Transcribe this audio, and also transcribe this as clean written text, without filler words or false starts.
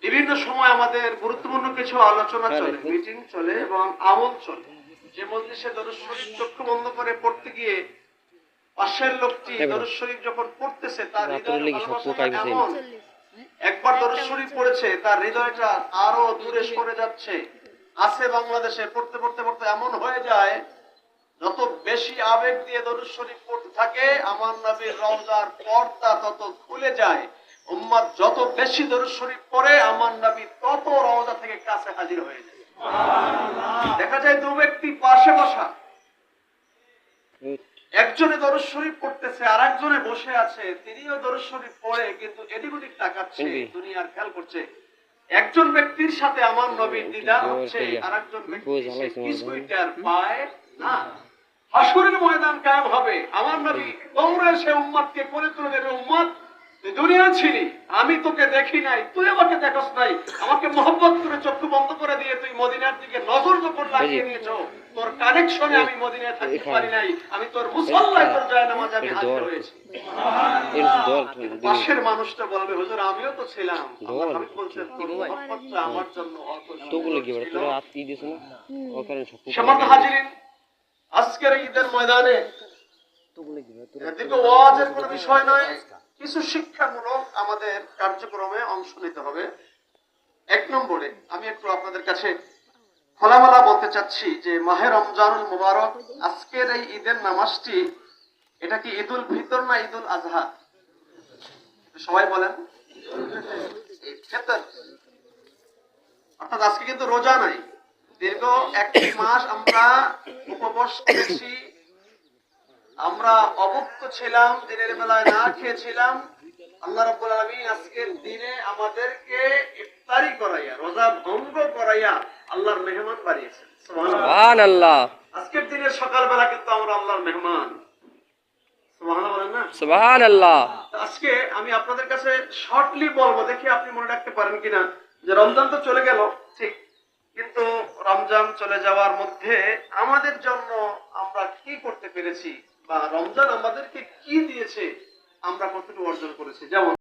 বিভিন্ন সময় আমাদের গুরুত্বপূর্ণ কিছু আলোচনা চলে, মিটিং চলে এবং আমল চলে। যে মজলিসে দরুদ শরীফ চক্ষু বন্ধ করে পড়তে গিয়ে পাশের লোকটি দরুদ শরীফ যখন পড়তেছে তার হৃদয়ে ভালোবাসা এমন, একবার দরুদ শরীফ পড়েছে তার হৃদয়টা আরো দূরে সরে যাচ্ছে। আছে বাংলাদেশে পড়তে পড়তে পড়তে এমন হয়ে যায়, যত বেশি আবেগ দিয়ে দরুদ শরীফ পড়তে থাকে আমার নবীর রওজার পর্দা তত খুলে যায়। উম্মত যত বেশি দরুদ শরীফ পড়ে আমার নবী তত রওজা থেকে কাছে হাজির হয়ে যায়। দেখা যায় দু ব্যক্তি পাশে বসা, একজনে দরুদ শরীফ পড়তেছে আর একজনে বসে আছে, তিনিও দরুদ শরীফ পড়ে কিন্তু এদিক ওদিক তাকাচ্ছে, দুনিয়ার খেয়াল করছে। একজন ব্যক্তির সাথে আমার নবীর দিদার হচ্ছে, আর একজন ব্যক্তি কিছুই টের পায় না। হাসরের ময়দান কায়েম হবে, আমার নবী দৌড়ে এসে উম্মতকে কোলে তুলে দেবে, উম্মত তুই দুনিয়া ছিলি, আমি তোকে দেখি নাই, তুই আমাকে দেখস নাই, আমাকে মহব্বত করে চক্ষু বন্ধ করে দিয়ে তুই মদিনার দিকে নজর যখন লাগিয়ে নিয়েছ, তোর কানেকশনে আমি মদিনায় থাকতে পারি নাই, আমি তোর মুসল্লায় তোর জায়নামাজে আমি হাজির হয়েছি। পাশের মানুষটা বলবে, হুজুর আমিও তো ছিলাম। আল্লাহর হাবিব বলছেন তোর মহব্বতটা আমার জন্য অত সম্মানিত হাজিরিন, আজকের ঈদের ময়দানে দীর্ঘ ওয়াজের কোনো বিষয় নয়, কিছু শিক্ষামূলক আমাদের কার্যক্রমে অংশ নিতে হবে। এক নম্বরে আমি একটু আপনাদের কাছে খোলামেলা বলতে চাচ্ছি যে মাহে রমজানুল মুবারক, আজকের এই ঈদের নামাজটি এটা কি ঈদুল ফিতর না ঈদুল আজহা? সবাই বলেন। অর্থাৎ আজকে কিন্তু রোজা নাই, দীর্ঘ একটি মাস আমরা উপবাস করেছি, আমরা অভুক্ত ছিলাম, দিনের বেলায় না খেয়েছিলাম। আল্লাহ রাব্বুল আলামিন আজকের দিনে আমাদেরকে ইফতারি করাইয়া, রোজা ভঙ্গ করাইয়া আল্লাহর মেহমান বানিয়েছেন। সুবহানাল্লাহ। আজকের দিনের সকালবেলা কিন্তু আমরা আল্লাহর মেহমান। সুবহানাল্লাহ বলেন না? সুবহানাল্লাহ। আজকে আমি আপনাদের কাছে শর্টলি বলবো, দেখি আপনি মনে রাখতে পারেন কিনা, যে রমজান তো চলে গেল ঠিক, কিন্তু রমজান চলে যাওয়ার মধ্যে আমাদের জন্য আমরা কি করতে পেরেছি, বা রমজান আমাদেরকে কি দিয়েছে, আমরা কতটুকু অর্জন করেছি। যেমন